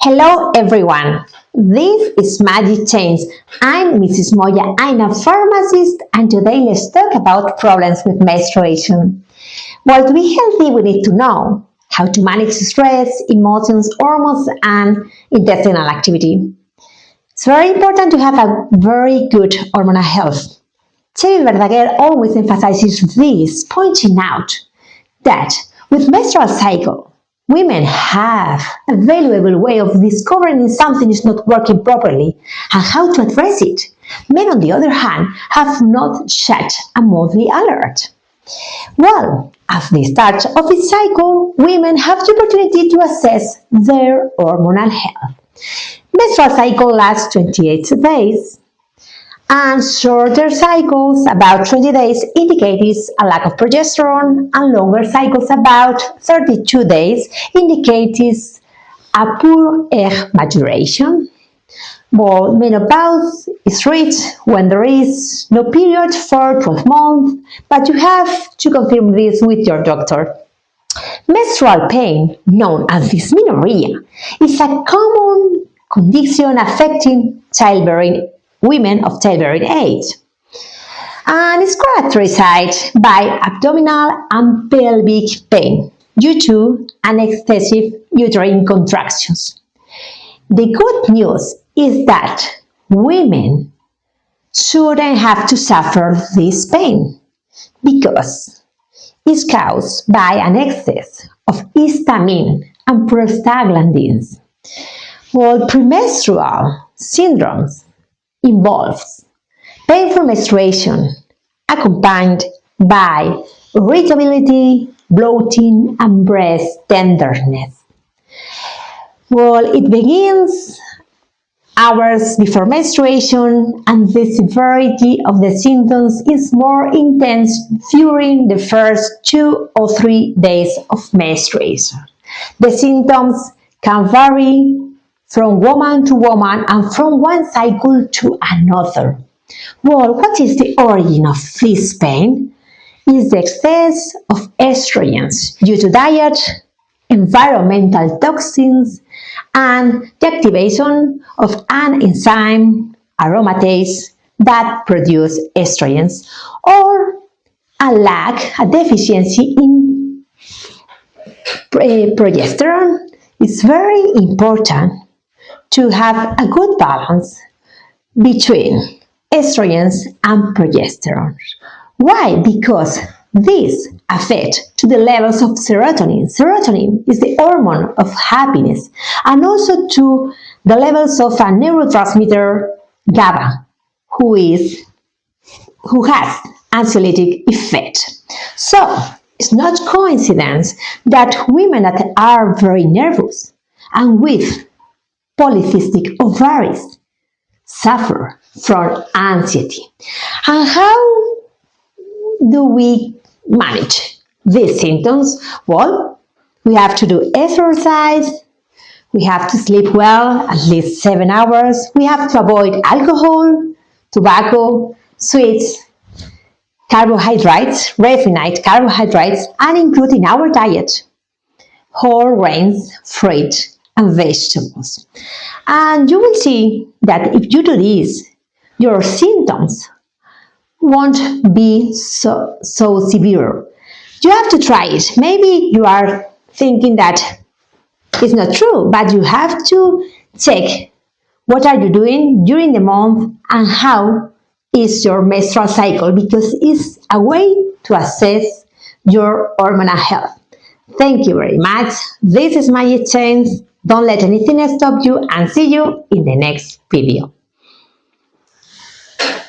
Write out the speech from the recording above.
Hello everyone, this is Magic Chains. I'm Mrs. Moya, I'm a pharmacist and today let's talk about problems with menstruation. Well, to be healthy we need to know how to manage stress, emotions, hormones and intestinal activity. It's very important to have a very good hormonal health. Xavier Verdaguer always emphasizes this, pointing out that with menstrual cycle, women have a valuable way of discovering if something is not working properly and how to address it. Men, on the other hand, have not set a monthly alert. Well, at the start of each cycle, women have the opportunity to assess their hormonal health. Menstrual cycle lasts 28 days, and shorter cycles, about 20 days, indicate a lack of progesterone, and longer cycles, about 32 days, indicate a poor egg maturation. Well, menopause is reached when there is no period for 12 months, but you have to confirm this with your doctor. Menstrual pain, known as dysmenorrhea, is a common condition affecting women of childbearing age, and is characterized by abdominal and pelvic pain due to an excessive uterine contractions. The good news is that women shouldn't have to suffer this pain because it's caused by an excess of histamine and prostaglandins. Well, premenstrual syndromes involves painful menstruation accompanied by irritability, bloating, and breast tenderness. Well, it begins hours before menstruation, and the severity of the symptoms is more intense during the first 2 or 3 days of menstruation. The symptoms can vary from woman to woman and from one cycle to another. Well, what is the origin of this pain? Is the excess of estrogens due to diet, environmental toxins, and the activation of an enzyme aromatase that produce estrogens, or a deficiency in progesterone. It's very important to have a good balance between estrogens and progesterone. Why? Because this affects to the levels of serotonin. Serotonin is the hormone of happiness, and also to the levels of a neurotransmitter GABA, who has anxiolytic effect. So it's not coincidence that women that are very nervous and with polycystic ovaries suffer from anxiety. And how do we manage these symptoms? Well, we have to do exercise, we have to sleep well, at least 7 hours, we have to avoid alcohol, tobacco, sweets, carbohydrates, refined carbohydrates, and include in our diet whole grains, fruit, and vegetables. And you will see that if you do this, your symptoms won't be so severe. You have to try it. Maybe you are thinking that it's not true, but you have to check what are you doing during the month and how is your menstrual cycle, because it's a way to assess your hormonal health. Thank you very much. This is Magic Chains. Don't let anything stop you, and see you in the next video.